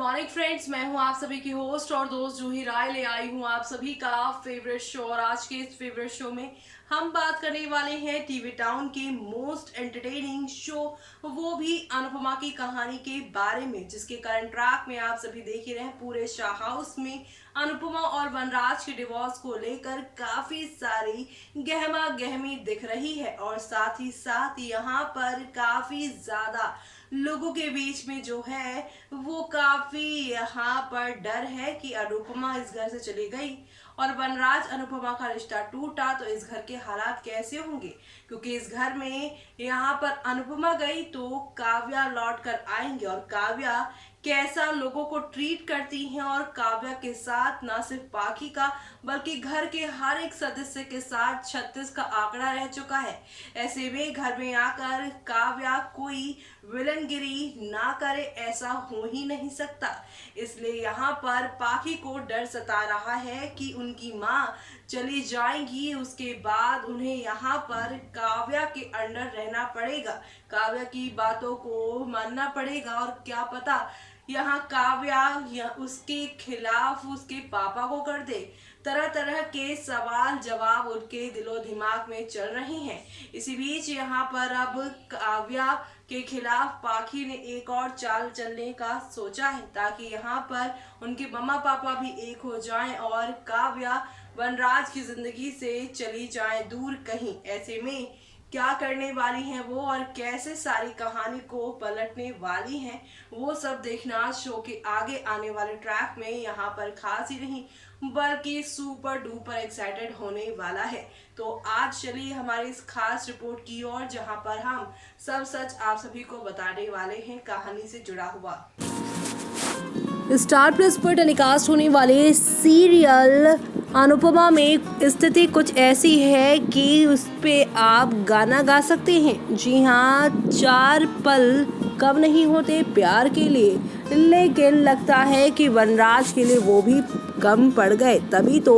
Morning friends, मैं हूं आप सभी की होस्ट और दोस्त जूही राय। ले आई हूं आप सभी का फेवरेट शो। और आज के इस फेवरेट शो में हम बात करने वाले हैं टीवी टाउन के मोस्ट एंटरटेनिंग शो, वो भी अनुपमा की कहानी के बारे में, जिसके करंट ट्रैक में आप सभी देख ही रहे हैं। पूरे शाह हाउस में अनुपमा और वनराज के डिवोर्स को लेकर काफी सारी गहमा गहमी दिख रही है और साथ ही साथ यहाँ पर काफी ज्यादा लोगों के बीच में जो है वो काफी यहाँ पर डर है कि अनुपमा इस घर से चली गई और वनराज अनुपमा का रिश्ता टूटा तो इस घर के हालात कैसे होंगे, क्योंकि इस घर में यहाँ पर अनुपमा गई तो काव्या लौट कर आएंगे और काव्या कैसा लोगों को ट्रीट करती हैं और काव्या के साथ ना सिर्फ पाखी का बल्कि घर के हर एक सदस्य के साथ 36 का आंकड़ा रह चुका है। ऐसे में घर में आकर काव्या कोई विलनगिरी ना करे, ऐसा हो ही नहीं सकता। इसलिए यहाँ पर पाखी को डर सता रहा है कि उनकी माँ चली जाएंगी, उसके बाद उन्हें यहाँ पर काव्या के अंडर रहना पड़ेगा, काव्या की बातों को मानना पड़ेगा और क्या पता यहाँ काव्या या उसके खिलाफ उसके पापा को कर दे। तरह तरह के सवाल जवाब उनके दिलो दिमाग में चल रहे हैं। इसी बीच यहाँ पर अब काव्या के खिलाफ पाखी ने एक और चाल चलने का सोचा है, ताकि यहाँ पर उनके मम्मा पापा भी एक हो जाएं और काव्या वनराज की जिंदगी से चली जाए दूर कहीं। ऐसे में क्या करने वाली हैं वो और कैसे सारी कहानी को पलटने वाली हैं, वो सब देखना शो के आगे आने वाले ट्रैक में यहाँ पर खास ही नहीं बल्कि सुपर डुपर एक्साइटेड होने वाला है। तो आज चलिए हमारी इस खास रिपोर्ट की ओर, जहाँ पर हम सब सच आप सभी को बताने वाले हैं कहानी से जुड़ा हुआ। स्टार प्लस पर टेलीकास्ट होने वाले सीरियल अनुपमा में स्थिति कुछ ऐसी है कि उस पे आप गाना गा सकते हैं। जी हाँ, 4 पल कम नहीं होते प्यार के लिए, लेकिन लगता है कि वनराज के लिए वो भी कम पड़ गए। तभी तो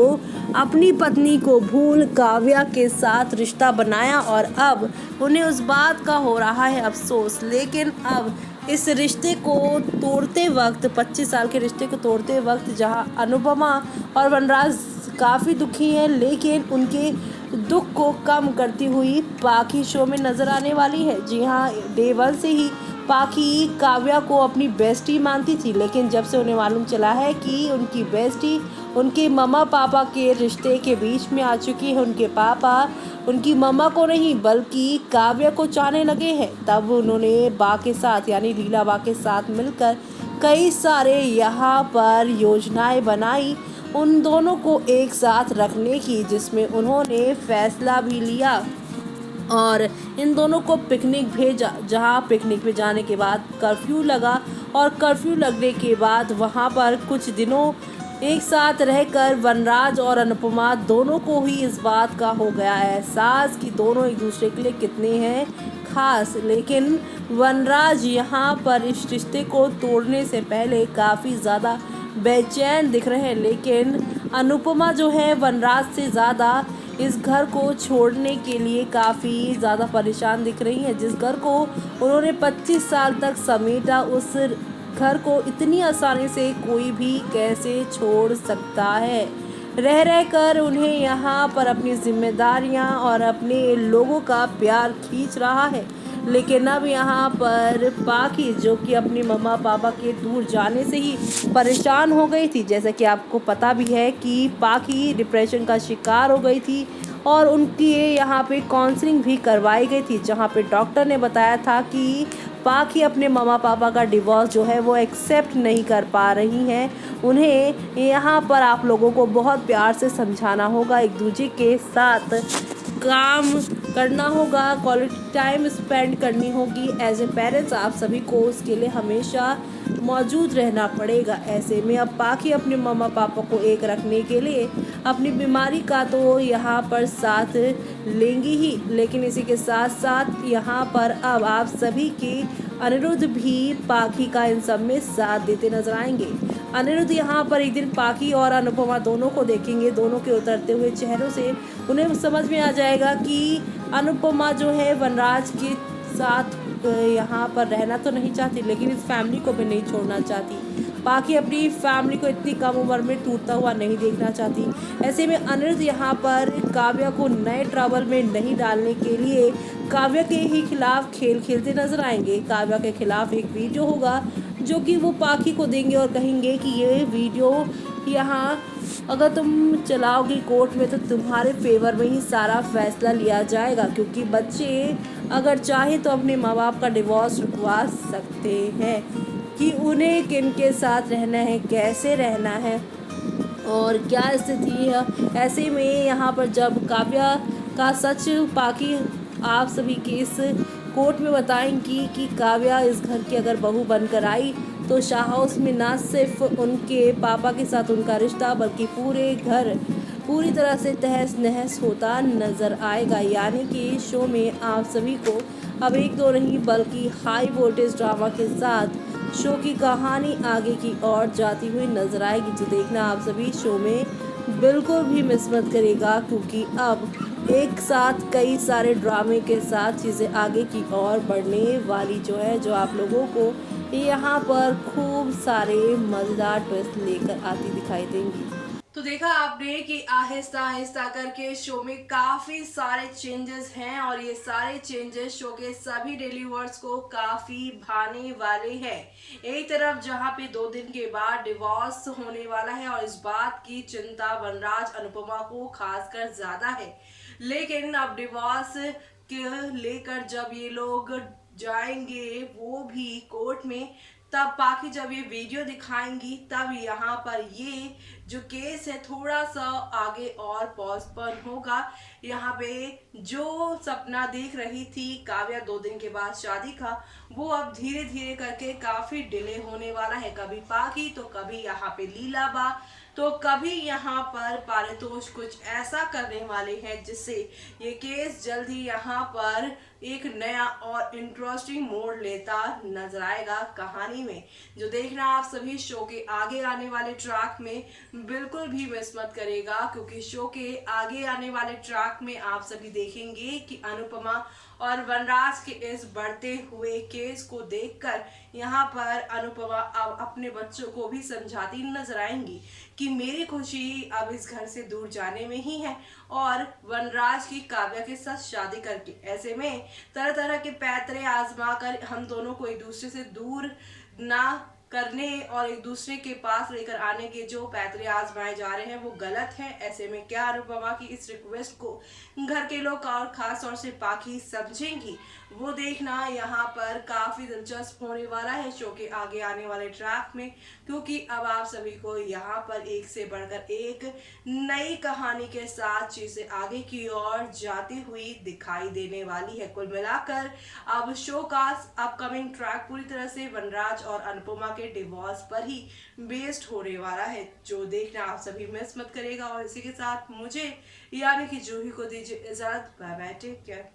अपनी पत्नी को भूल काव्या के साथ रिश्ता बनाया और अब उन्हें उस बात का हो रहा है अफसोस। लेकिन अब इस रिश्ते को तोड़ते वक्त, 25 साल के रिश्ते को तोड़ते वक्त, जहां अनुपमा और वनराज काफ़ी दुखी हैं, लेकिन उनके दुख को कम करती हुई पाखी शो में नज़र आने वाली है। जी हाँ, डे 1 से ही पाखी काव्या को अपनी बेस्टी मानती थी, लेकिन जब से उन्हें मालूम चला है कि उनकी बेस्टी उनके मम्मा पापा के रिश्ते के बीच में आ चुकी है, उनके पापा उनकी मम्मा को नहीं बल्कि काव्या को चाहने लगे हैं, तब उन्होंने बा के साथ यानी लीला बा के साथ मिलकर कई सारे यहाँ पर योजनाएं बनाई उन दोनों को एक साथ रखने की, जिसमें उन्होंने फैसला भी लिया और इन दोनों को पिकनिक भेजा, जहां पिकनिक पे जाने के बाद कर्फ्यू लगा और कर्फ्यू लगने के बाद वहां पर कुछ दिनों एक साथ रहकर वनराज और अनुपमा दोनों को ही इस बात का हो गया एहसास कि दोनों एक दूसरे के लिए कितने हैं खास। लेकिन वनराज यहाँ पर इस रिश्ते को तोड़ने से पहले काफ़ी ज़्यादा बेचैन दिख रहे हैं, लेकिन अनुपमा जो है वनराज से ज़्यादा इस घर को छोड़ने के लिए काफ़ी ज़्यादा परेशान दिख रही हैं। जिस घर को उन्होंने 25 साल तक समेटा, उस घर को इतनी आसानी से कोई भी कैसे छोड़ सकता है। रह रह कर उन्हें यहाँ पर अपनी जिम्मेदारियाँ और अपने लोगों का प्यार खींच रहा है। लेकिन अब यहाँ पर पाखी, जो कि अपनी मम्मा पापा के दूर जाने से ही परेशान हो गई थी, जैसा कि आपको पता भी है कि पाखी डिप्रेशन का शिकार हो गई थी और उनकी यहाँ पे काउंसलिंग भी करवाई गई थी, जहाँ पे डॉक्टर ने बताया था कि पाखी अपने मम्मा पापा का डिवोर्स जो है वो एक्सेप्ट नहीं कर पा रही हैं। उन्हें यहाँ पर आप लोगों को बहुत प्यार से समझाना होगा, एक दूसरे के साथ काम करना होगा, क्वालिटी टाइम स्पेंड करनी होगी। एज ए पेरेंट्स आप सभी को उसके लिए हमेशा मौजूद रहना पड़ेगा। ऐसे में अब पाखी अपने मम्मा पापा को एक रखने के लिए अपनी बीमारी का तो यहाँ पर साथ लेंगी ही, लेकिन इसी के साथ साथ यहाँ पर अब आप सभी के अनिरुद्ध भी पाखी का इन सब में साथ देते नजर आएंगे। अनिरुद्ध यहाँ पर एक दिन पाखी और अनुपमा दोनों को देखेंगे, दोनों के उतरते हुए चेहरों से उन्हें समझ में आ जाएगा कि अनुपमा जो है वनराज के साथ यहाँ पर रहना तो नहीं चाहती, लेकिन इस फैमिली को भी नहीं छोड़ना चाहती। पाखी अपनी फैमिली को इतनी कम उम्र में टूटता हुआ नहीं देखना चाहती। ऐसे में अनिरुद्ध यहाँ पर काव्या को नए ट्रबल में नहीं डालने के लिए काव्या के ही खिलाफ खेल खेलते नजर आएंगे। काव्या के खिलाफ एक वीडियो होगा जो कि वो पाखी को देंगे और कहेंगे कि ये वीडियो यहाँ अगर तुम चलाओगी कोर्ट में तो तुम्हारे फेवर में ही सारा फैसला लिया जाएगा, क्योंकि बच्चे अगर चाहे तो अपने माँ बाप का डिवोर्स रुकवा सकते हैं कि उन्हें किन के साथ रहना है, कैसे रहना है और क्या स्थिति है। ऐसे में यहाँ पर जब काव्या का सच पाखी आप सभी के इस कोर्ट में बताएंगी कि काव्या इस घर की अगर बहू बनकर आई तो शाह हाउस में ना सिर्फ उनके पापा के साथ उनका रिश्ता बल्कि पूरे घर पूरी तरह से तहस नहस होता नजर आएगा। यानी कि शो में आप सभी को अब एक दो नहीं बल्कि हाई वोल्टेज ड्रामा के साथ शो की कहानी आगे की ओर जाती हुई नजर आएगी, जो देखना आप सभी शो में बिल्कुल भी मिस मत करेगा, क्योंकि अब एक साथ कई सारे ड्रामे के साथ चीज़ें आगे की ओर बढ़ने वाली जो है, जो आप लोगों को यहाँ पर खूब सारे मज़ेदार ट्विस्ट लेकर आती दिखाई देंगी। तो देखा आपने कि आहिस्ता आहिस्ता करके शो में काफी सारे चेंजेस हैं और ये सारे चेंजेस शो के सभी डेली व्यूअर्स को काफी भाने वाले हैं। एक तरफ जहां पे 2 दिन के बाद डिवोर्स होने वाला है और इस बात की चिंता वनराज अनुपमा को खासकर ज्यादा है, लेकिन अब डिवोर्स के लेकर जब ये लोग जाएंगे वो भी कोर्ट में, तब पाखी जब ये वीडियो दिखाएंगी तब यहाँ पर ये जो केस है थोड़ा सा आगे और पॉस्टपोन होगा। यहाँ पे जो सपना देख रही थी काव्या 2 दिन के बाद शादी का, वो अब धीरे धीरे करके काफी डिले होने वाला है। कभी पाखी तो कभी यहाँ पे लीलाबा तो कभी यहाँ पर पारितोष कुछ ऐसा करने वाले हैं जिससे ये केस जल्द ही यहाँ पर एक नया और इंटरेस्टिंग मोड़ लेता नजर आएगा कहानी में, जो देखना आप सभी शो के आगे आने वाले ट्रैक में बिल्कुल भी मिस मत करेगा, क्योंकि शो के आगे आने वाले ट्रैक में आप सभी देखेंगे कि अनुपमा और वनराज के इस बढ़ते हुए केस को देखकर यहाँ पर अनुपमा अब अपने बच्चों को भी समझाती नजर आएंगी कि मेरी खुशी अब इस घर से दूर जाने में ही है और वनराज की काव्या के साथ शादी करके। ऐसे में तरह तरह के पैतरे आजमा कर हम दोनों को एक दूसरे से दूर ना करने और एक दूसरे के पास लेकर आने के जो पैतरे आजमाए जा रहे हैं वो गलत है। ऐसे में क्या अनुपमा की इस रिक्वेस्ट को घर के लोग और खास तौर से पाखी समझेंगी, वो देखना यहाँ पर काफी दिलचस्प होने वाला है शो के आगे आने वाले ट्रैक में, क्योंकि अब आप सभी को यहाँ पर एक से बढ़कर एक नई कहानी के साथ चीजें आगे की ओर जाती हुई दिखाई देने वाली है। कुल मिलाकर अब शो का अपकमिंग ट्रैक पूरी तरह से वनराज और अनुपमा के डिवोर्स पर ही बेस्ड होने वाला है, जो देखना आप सभी मिस मत करेगा। और इसी के साथ मुझे यानी कि जूही को दीजिए इजाजत। Bye bye, take care.